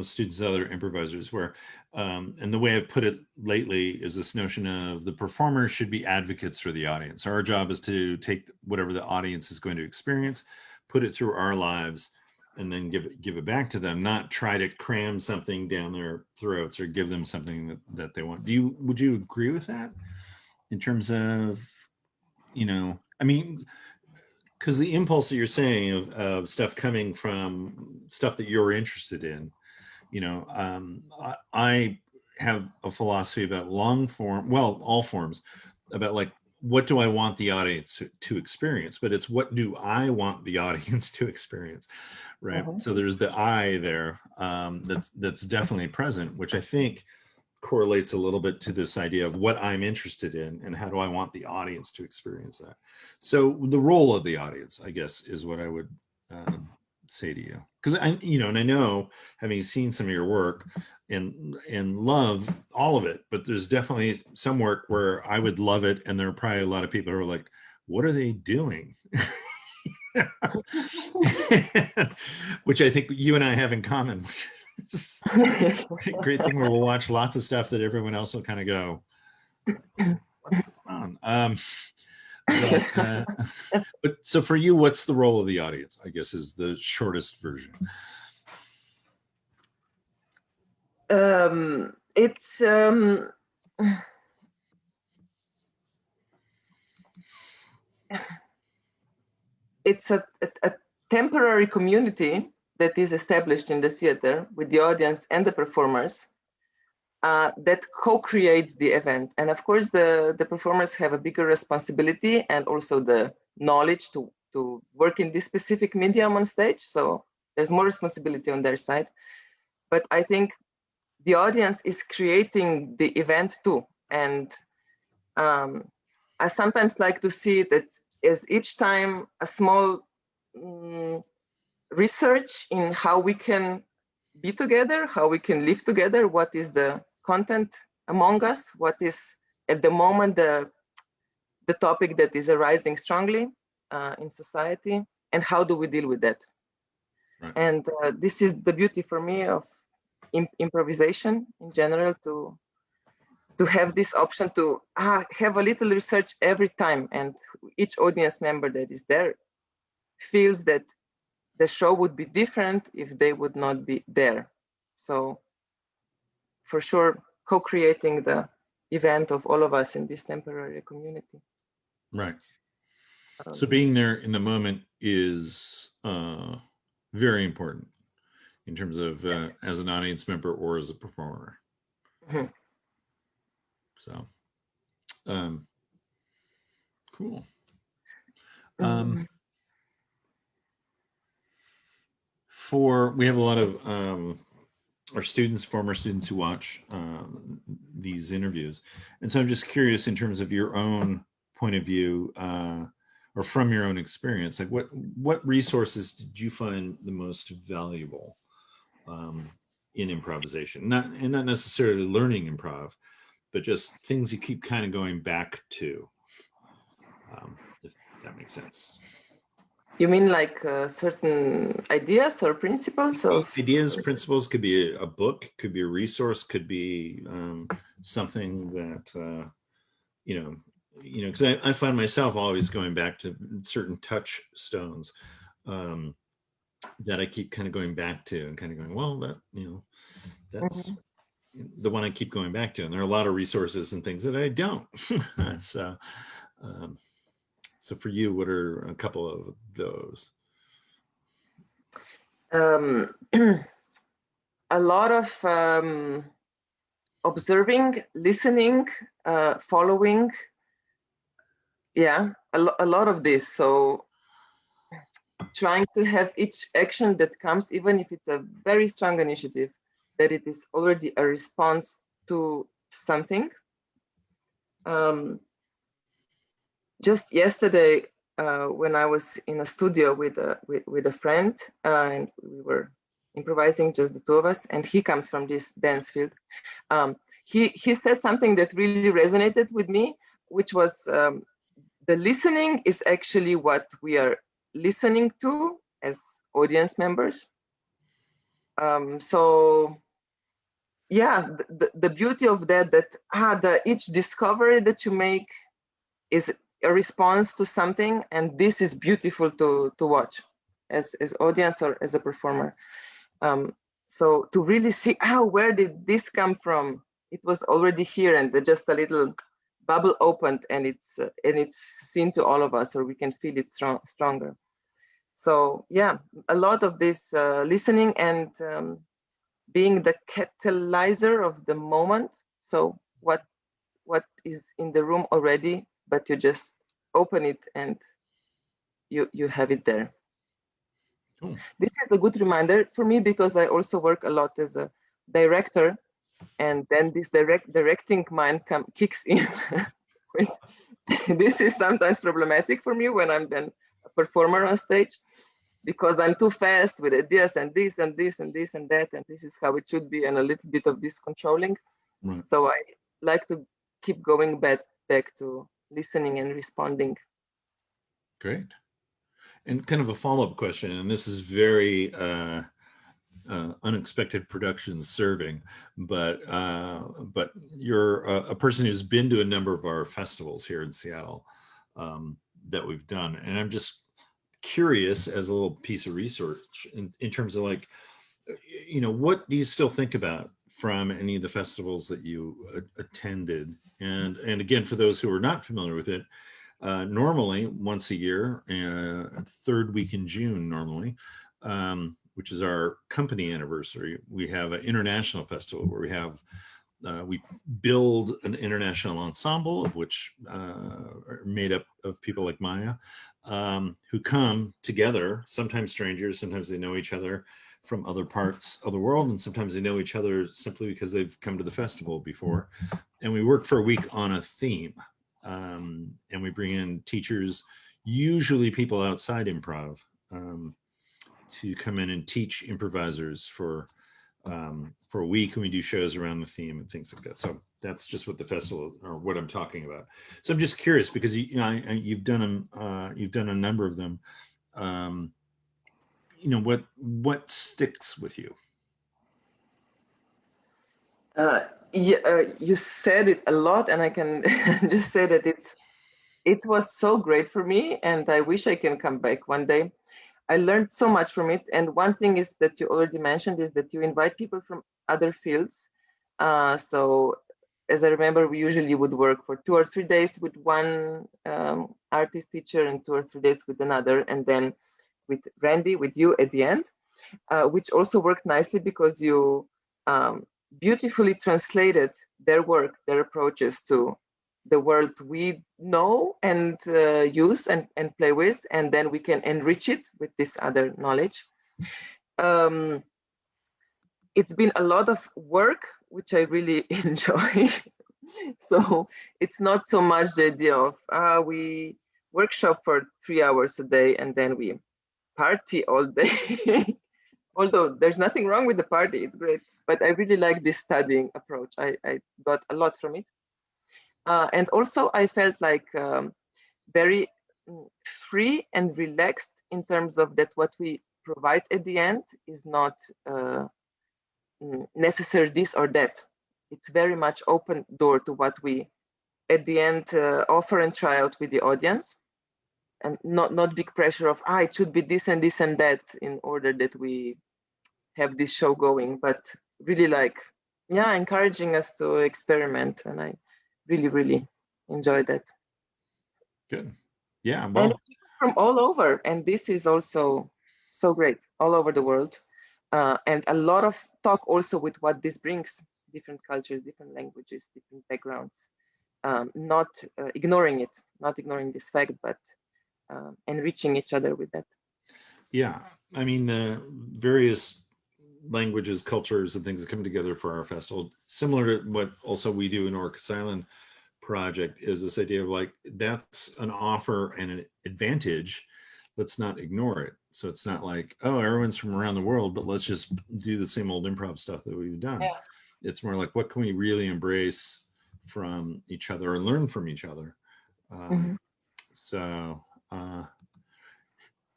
students and other improvisers where, and the way I've put it lately is this notion of the performers should be advocates for the audience. Our job is to take whatever the audience is going to experience, put it through our lives, and then give it back to them, not try to cram something down their throats or give them something that they want. Would you agree with that in terms of, I mean, because the impulse that you're saying of stuff coming from stuff that you're interested in, I have a philosophy about long form, well, all forms, about like, what do I want the audience to experience? But it's what do I want the audience to experience, right? Mhm. So there's the I there, that's definitely present, which I think correlates a little bit to this idea of what I'm interested in and how do I want the audience to experience that. So the role of the audience, I guess, is what I would say to you, because and I know, having seen some of your work and love all of it, but there's definitely some work where I would love it, and there are probably a lot of people who are like, what are they doing? Which I think you and I have in common. Great thing where we'll watch lots of stuff that everyone else will kind of go, what's going on? But so for you, what's the role of the audience, I guess, is the shortest version. It's it's a temporary community that is established in the theater with the audience and the performers that co-creates the event. And of course, the performers have a bigger responsibility and also the knowledge to work in this specific medium on stage. So there's more responsibility on their side. But I think the audience is creating the event too. And I sometimes like to see that as each time a small research in how we can be together, how we can live together, what is the content among us, what is at the moment the topic that is arising strongly in society, and how do we deal with that. Right. And this is the beauty for me of improvisation in general, to have this option to have a little research every time, and each audience member that is there feels that the show would be different if they would not be there. So for sure, co-creating the event of all of us in this temporary community. Right. So being there in the moment is very important in terms of yes. as an audience member or as a performer. Mm-hmm. So cool. We have a lot of our students, former students, who watch these interviews, and so I'm just curious, in terms of your own point of view, or from your own experience, like what resources did you find the most valuable in improvisation? Not necessarily learning improv, but just things you keep kind of going back to, if that makes sense. You mean like certain ideas or principles of Ideas, principles, could be a book, could be a resource, could be something that because I find myself always going back to certain touchstones that I keep kind of going back to and kind of going, well, that, you know, that's the one I keep going back to. And there are a lot of resources and things that I don't. So, so for you, what are a couple of those? A lot of observing, listening, following. Yeah, a lot of this. So trying to have each action that comes, even if it's a very strong initiative, that it is already a response to something. Just yesterday, when I was in a studio with a friend, and we were improvising, just the two of us, and he comes from this dance field. He said something that really resonated with me, which was the listening is actually what we are listening to as audience members. So yeah, the beauty of that each discovery that you make is a response to something, and this is beautiful to watch as audience or as a performer. So to really see, where did this come from? It was already here, and just a little bubble opened, and it's seen to all of us, or we can feel it stronger. So yeah, a lot of this listening and being the catalyzer of the moment. So what is in the room already, but you just open it and you have it there. Cool. This is a good reminder for me, because I also work a lot as a director, and then this directing mind kicks in. This is sometimes problematic for me when I'm then a performer on stage, because I'm too fast with ideas and this and this and this and that, and this is how it should be, and a little bit of this controlling. Right. So I like to keep going back to listening and responding. Great. And kind of a follow-up question, and this is very unexpected productions serving, but you're a person who's been to a number of our festivals here in Seattle that we've done, and I'm just curious, as a little piece of research, in terms of, like, you know, what do you still think about from any of the festivals that you attended? And again, for those who are not familiar with it, normally once a year, third week in June normally, which is our company anniversary, we have an international festival where we have we build an international ensemble, of which are made up of people like Maja, who come together, sometimes strangers, sometimes they know each other from other parts of the world, and sometimes they know each other simply because they've come to the festival before. And we work for a week on a theme. And we bring in teachers, usually people outside improv, to come in and teach improvisers for a week, and we do shows around the theme and things like that. So that's just what the festival, or what I'm talking about. So I'm just curious, because you've done a number of them. You know, what sticks with you? You said it a lot, and I can just say that it was so great for me, and I wish I can come back one day. I learned so much from it, and one thing is that you already mentioned is that you invite people from other fields. So as I remember, we usually would work for 2 or 3 days with one artist teacher, and 2 or 3 days with another, and then with Randy, with you at the end, which also worked nicely, because you beautifully translated their work, their approaches to the world we know and use and play with, and then we can enrich it with this other knowledge. It's been a lot of work, which I really enjoy. So it's not so much the idea of we workshop for 3 hours a day and then we party all day. Although there's nothing wrong with the party, it's great. But I really like this studying approach. I got a lot from it. And also I felt like very free and relaxed in terms of that what we provide at the end is not necessary this or that. It's very much open door to what we at the end offer and try out with the audience. and not big pressure of it should be this and this and that in order that we have this show going, but really like, yeah, encouraging us to experiment, and I really enjoy that. Good. Yeah, And well, people from all over, and this is also so great, all over the world, and a lot of talk also with what this brings, different cultures, different languages, different backgrounds, not ignoring it, not ignoring this fact, but enriching each other with that. yeah, I mean, various languages, cultures, and things that come together for our festival, similar to what also we do in Orcas Island Project, is this idea of like, that's an offer and an advantage. Let's not ignore it. So it's not like, oh, everyone's from around the world, but let's just do the same old improv stuff that we've done. Yeah. It's more like, what can we really embrace from each other and learn from each other? So,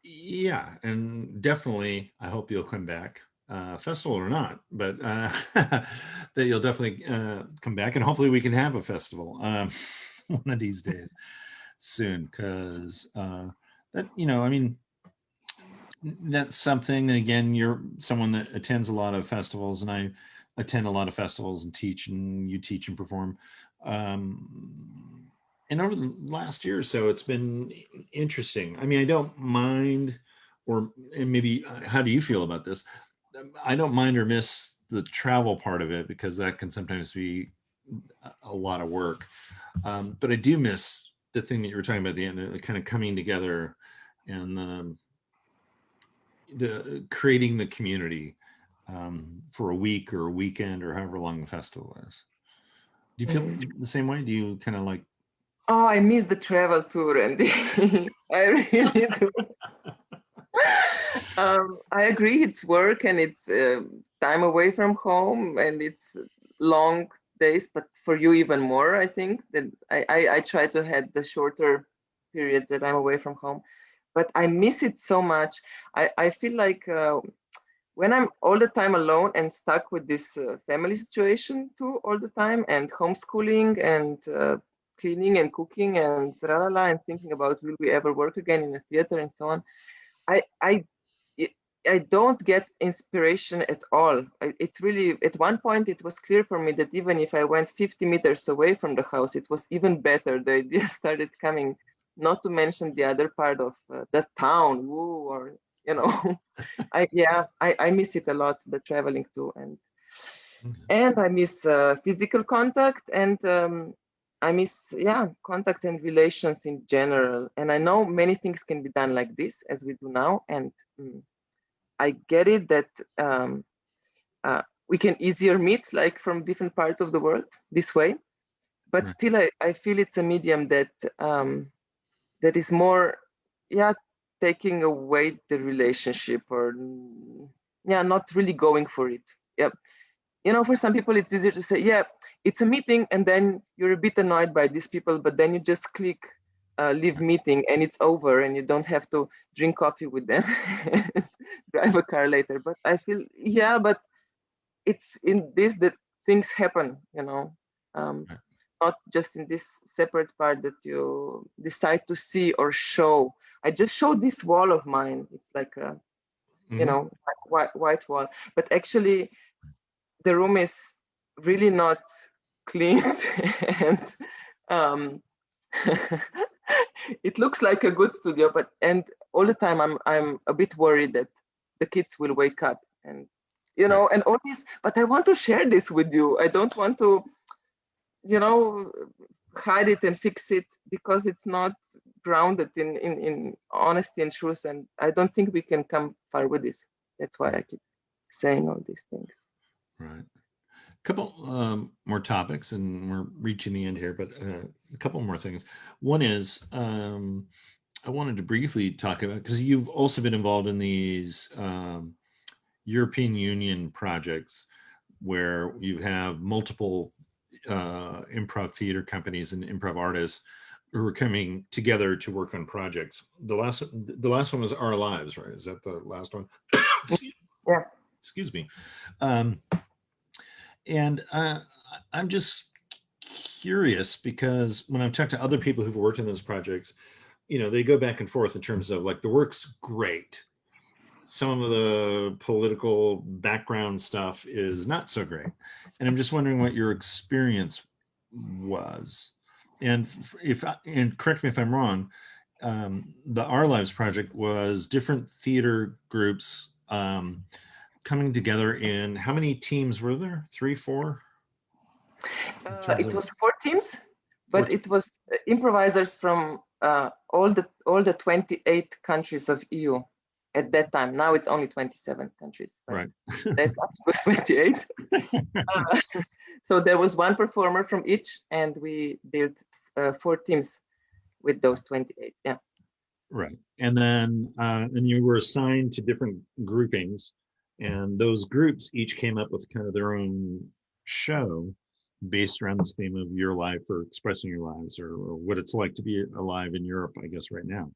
yeah, and definitely, I hope you'll come back, festival or not, but that you'll definitely come back, and hopefully we can have a festival one of these days soon, because that, I mean, that's something. Again, you're someone that attends a lot of festivals, and I attend a lot of festivals and teach, and you teach and perform. And over the last year or so, it's been interesting. I mean, I don't mind, and maybe, how do you feel about this? I don't mind or miss the travel part of it, because that can sometimes be a lot of work. But I do miss the thing that you were talking about at the end, the kind of coming together and the creating the community for a week or a weekend or however long the festival is. Do you feel the same way? Do you kind of like? Oh, I miss the travel too, Randy. I really do. I agree, it's work and it's time away from home and it's long days, but for you even more, I think that I try to have the shorter periods that I'm away from home, but I miss it so much. I feel like when I'm all the time alone and stuck with this family situation too all the time, and homeschooling and cleaning and cooking and tralala, and thinking about will we ever work again in a theater and so on, I don't get inspiration at all. It's really, at one point it was clear for me that even if I went 50 meters away from the house, it was even better. The idea started coming, not to mention the other part of the town, woo, or, I miss it a lot, the traveling too. And I miss physical contact, and I miss, contact and relations in general. And I know many things can be done like this as we do now. And I get it that we can easier meet like from different parts of the world this way, but still I feel it's a medium that that is more, taking away the relationship, or not really going for it. For some people it's easier to say, it's a meeting, and then you're a bit annoyed by these people, but then you just click leave meeting and it's over, and you don't have to drink coffee with them drive a car later. But I feel, but it's in this that things happen, not just in this separate part that you decide to see or show. I just showed this wall of mine. It's like a white wall, but actually the room is really not cleaned and it looks like a good studio, and all the time I'm a bit worried that the kids will wake up and and all this. But I want to share this with you. I don't want to hide it and fix it, because it's not grounded in honesty and truth, and I don't think we can come far with this. That's why I keep saying all these things. Right. A couple more topics, and we're reaching the end here, but a couple more things. One is I wanted to briefly talk about, because you've also been involved in these European Union projects where you have multiple improv theater companies and improv artists who are coming together to work on projects. The last one was Our Lives, right? Is that the last one? Yeah. Excuse me. And I'm just curious, because when I've talked to other people who've worked in those projects, they go back and forth in terms of like the work's great. Some of the political background stuff is not so great. And I'm just wondering what your experience was. And and correct me if I'm wrong, the Our Lives project was different theater groups coming together in, how many teams were there? 3, 4? It was 4 teams, but it was improvisers from all the 28 countries of EU at that time. Now it's only 27 countries, but right. that was 28. So there was one performer from each, and we built 4 teams with those 28. Yeah. Right. And then and you were assigned to different groupings, and those groups each came up with kind of their own show based around this theme of your life or expressing your lives, or what it's like to be alive in Europe, I guess, right now,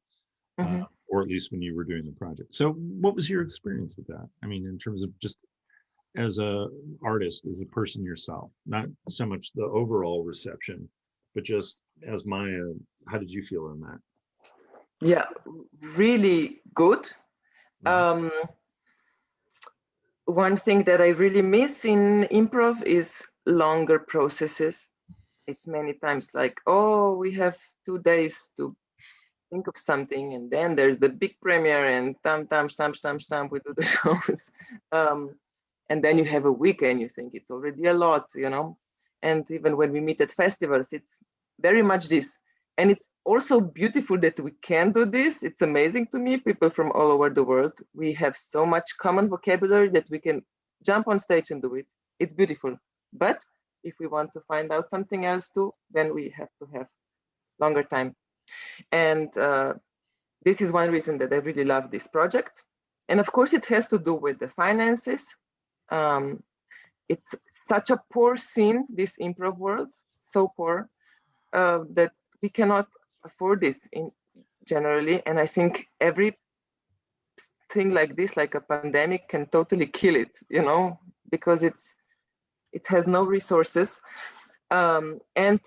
or at least when you were doing the project. So what was your experience with that? I mean, in terms of just as a artist, as a person yourself, not so much the overall reception, but just as Maja, how did you feel in that? Yeah, really good. One thing that I really miss in improv is longer processes. It's many times like, oh, we have 2 days to think of something, and then there's the big premiere, and stamp, we do the shows. And then you have a weekend, you think it's already a lot, And even when we meet at festivals, it's very much this. And it's also beautiful that we can do this. It's amazing to me, people from all over the world. We have so much common vocabulary that we can jump on stage and do it. It's beautiful. But if we want to find out something else too, then we have to have longer time. And this is one reason that I really love this project. And of course, it has to do with the finances. It's such a poor scene, this improv world, so poor, that we cannot afford this generally. And I think every thing like this, like a pandemic, can totally kill it, because it has no resources. And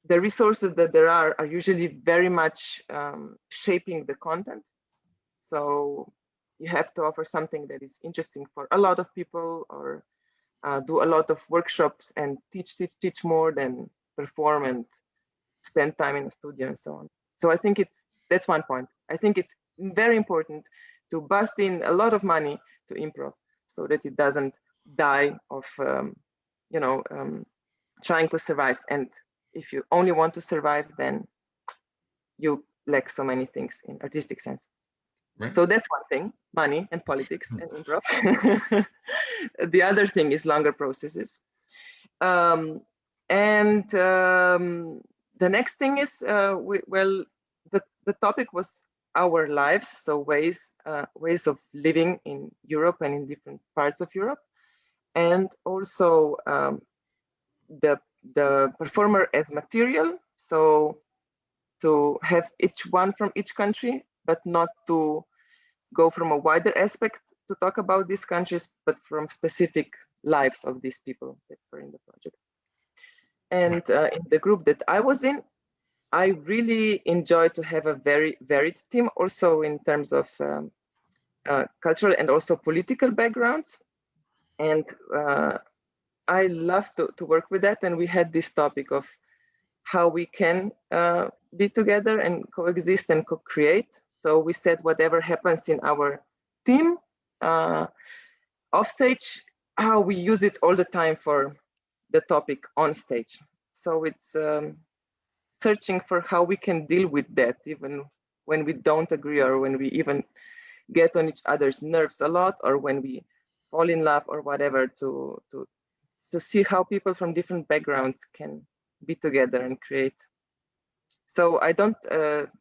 the resources that there are usually very much shaping the content. So you have to offer something that is interesting for a lot of people, or do a lot of workshops and teach more than perform and spend time in a studio and so on. So I think that's one point. I think it's very important to bust in a lot of money to improv so that it doesn't die of, trying to survive. And if you only want to survive, then you lack so many things in artistic sense. Right. So that's one thing, money and politics and improv. The other thing is longer processes. The next thing is, the topic was our lives, so ways of living in Europe and in different parts of Europe, and also the performer as material, so to have each one from each country, but not to go from a wider aspect to talk about these countries, but from specific lives of these people that were in the project. And in the group that I was in, I really enjoyed to have a very varied team, also in terms of cultural and also political backgrounds. And I love to work with that. And we had this topic of how we can be together and coexist and co-create. So we said whatever happens in our team off stage, how we use it all the time for the topic on stage. So it's searching for how we can deal with that, even when we don't agree, or when we even get on each other's nerves a lot, or when we fall in love or whatever, to see how people from different backgrounds can be together and create. So I don't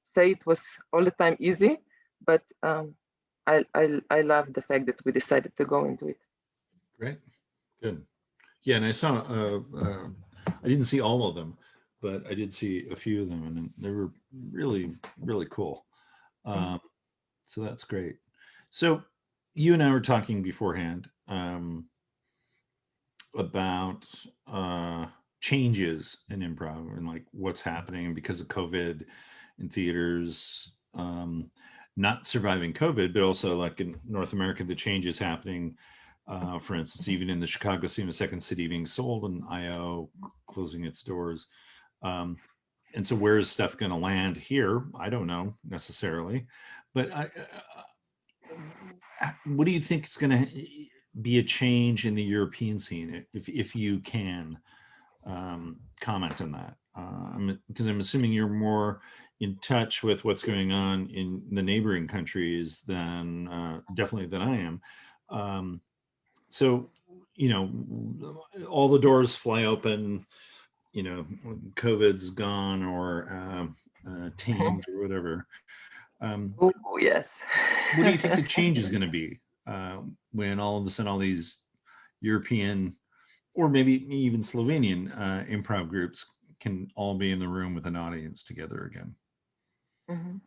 say it was all the time easy, but I love the fact that we decided to go into it. Great, good. Yeah, and I saw, I didn't see all of them, but I did see a few of them, and they were really, really cool. So that's great. So you and I were talking beforehand about changes in improv and like what's happening because of COVID in theaters, not surviving COVID, but also like in North America, the changes happening. For instance, even in the Chicago scene, the second city being sold and IO closing its doors. And so where is stuff going to land here? I don't know necessarily, but what do you think is going to be a change in the European scene, if you can comment on that? Because I'm assuming you're more in touch with what's going on in the neighboring countries than definitely than I am. So, you know, all the doors fly open, you know, COVID's gone or tamed or whatever. Oh, yes. What do you think the change is going to be when all of a sudden all these European or maybe even Slovenian improv groups can all be in the room with an audience together again? Mm-hmm.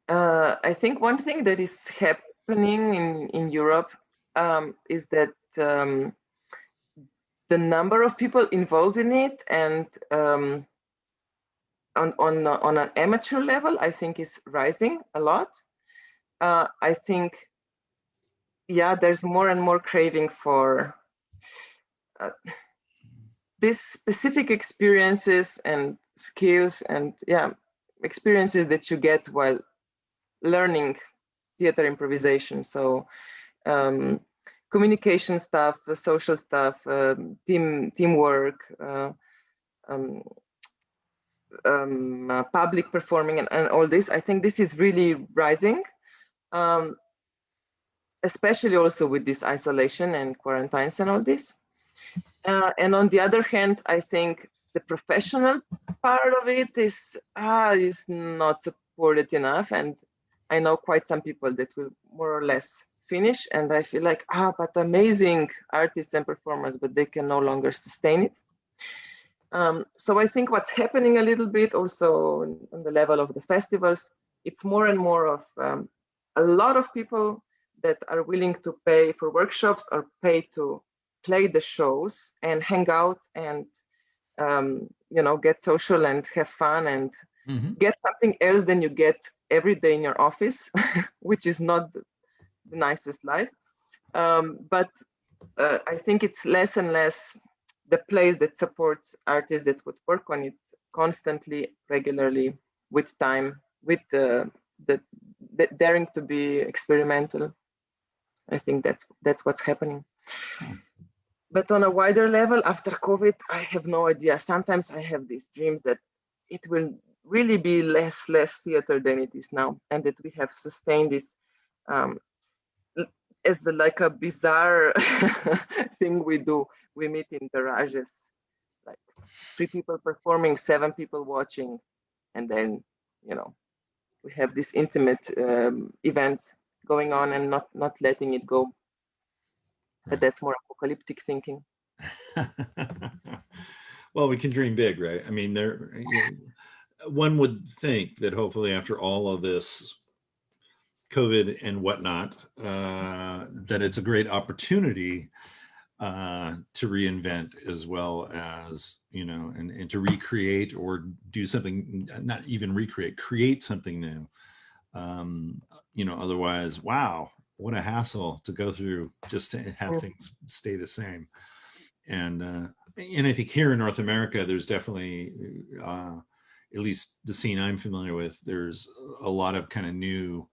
I think one thing that is happening in Europe is that the number of people involved in it and on an amateur level, I think is rising a lot. I think, yeah, there's more and more craving for these specific experiences and skills and experiences that you get while learning theater improvisation. So communication stuff, social stuff, teamwork, public performing and all this. I think this is really rising, especially also with this isolation and quarantines and all this. And on the other hand, I think the professional part of it is not supported enough. And I know quite some people that will more or less finish, and I feel like, but amazing artists and performers, but they can no longer sustain it. So I think what's happening a little bit also on the level of the festivals, it's more and more of a lot of people that are willing to pay for workshops or pay to play the shows and hang out and you know, get social and have fun and get something else than you get every day in your office, which is not the nicest life. But I think it's less and less the place that supports artists that would work on it constantly, regularly, with time, with the daring to be experimental. I think that's what's happening. But on a wider level, after COVID, I have no idea. Sometimes I have these dreams that it will really be less theater than it is now, and that we have sustained this as like a bizarre thing we do. We meet in garages, like 3 people performing, 7 people watching, and then, you know, we have these intimate events going on and not letting it go. But that's more apocalyptic thinking. Well, we can dream big, right? I mean, one would think that hopefully after all of this COVID and whatnot, that it's a great opportunity to reinvent as well as, you know, and to recreate or do something, not even recreate, create something new. You know, otherwise, wow, what a hassle to go through just to have things stay the same. And I think here in North America, there's definitely, at least the scene I'm familiar with, there's a lot of kind of new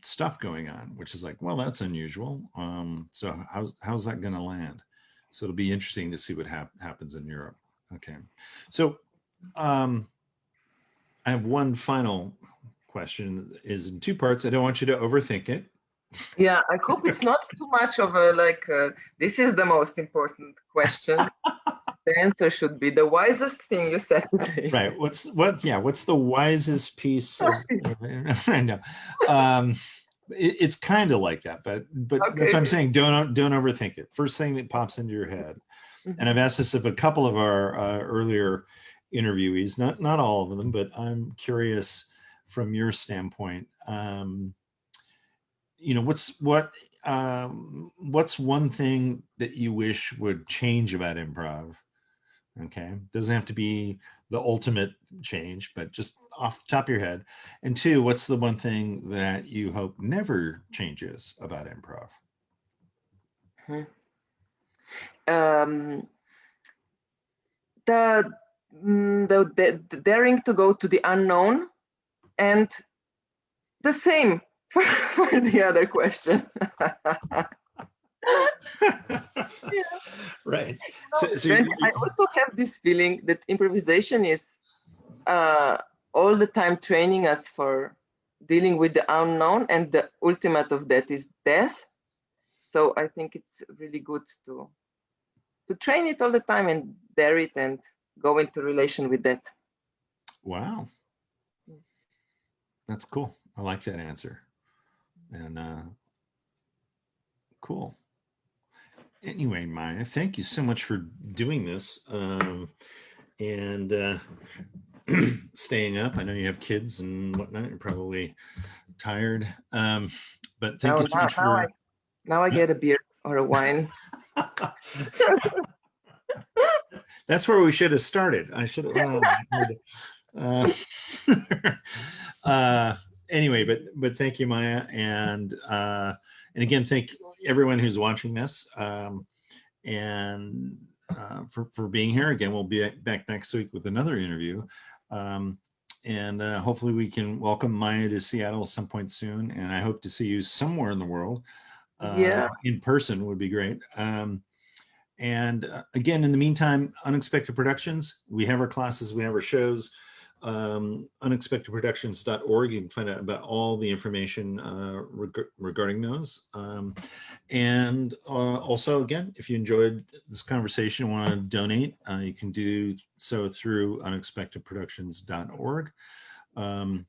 stuff going on, which is like, well, that's unusual. So how's that going to land? So it'll be interesting to see what happens in Europe. Okay. So I have one final question, is in 2 parts. I don't want you to overthink it. Yeah, I hope it's not too much of a like, this is the most important question. The answer should be the wisest thing you said today. Right. What's the wisest piece of, I know. It's kind of like that, but okay. That's what I'm saying. Don't overthink it. First thing that pops into your head. And I've asked this of a couple of our earlier interviewees, not all of them, but I'm curious from your standpoint. You know, what's one thing that you wish would change about improv Okay, doesn't have to be the ultimate change, but just off the top of your head. And two, what's the one thing that you hope never changes about improv? The daring to go to the unknown, and the same for the other question. Yeah. Right. Randy, I also have this feeling that improvisation is all the time training us for dealing with the unknown, and the ultimate of that is death. So I think it's really good to train it all the time and dare it and go into relation with that. Wow. That's cool. I like that answer. And cool. Anyway, Maja, thank you so much for doing this and staying up. I know you have kids and whatnot. You're probably tired. But thank you so much for... Now I get a beer or a wine. That's where we should have started. I should have... anyway, but thank you, Maja, and again, thank everyone who's watching this, and for being here. Again, we'll be back next week with another interview, and hopefully we can welcome Maja to Seattle at some point soon. And I hope to see you somewhere in the world. In person would be great. And again, in the meantime, Unexpected Productions, we have our classes, we have our shows. Unexpectedproductions.org. You can find out about all the information regarding those. And also, again, if you enjoyed this conversation and want to donate, you can do so through unexpectedproductions.org. And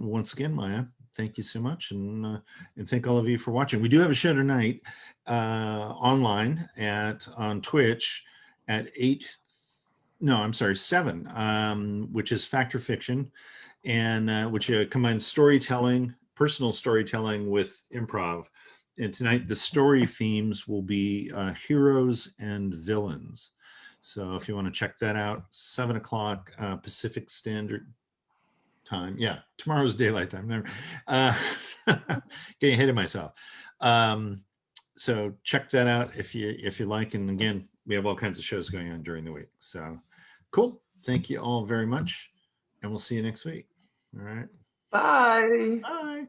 once again, Maja, thank you so much, and thank all of you for watching. We do have a show tonight online on Twitch at 7, which is Fact or Fiction, and which combines storytelling, personal storytelling with improv. And tonight the story themes will be heroes and villains. So if you want to check that out, 7 o'clock Pacific Standard Time. Yeah, tomorrow's daylight time. Getting ahead of myself. So check that out if you like. And again, we have all kinds of shows going on during the week. So cool. Thank you all very much. And we'll see you next week. All right. Bye. Bye.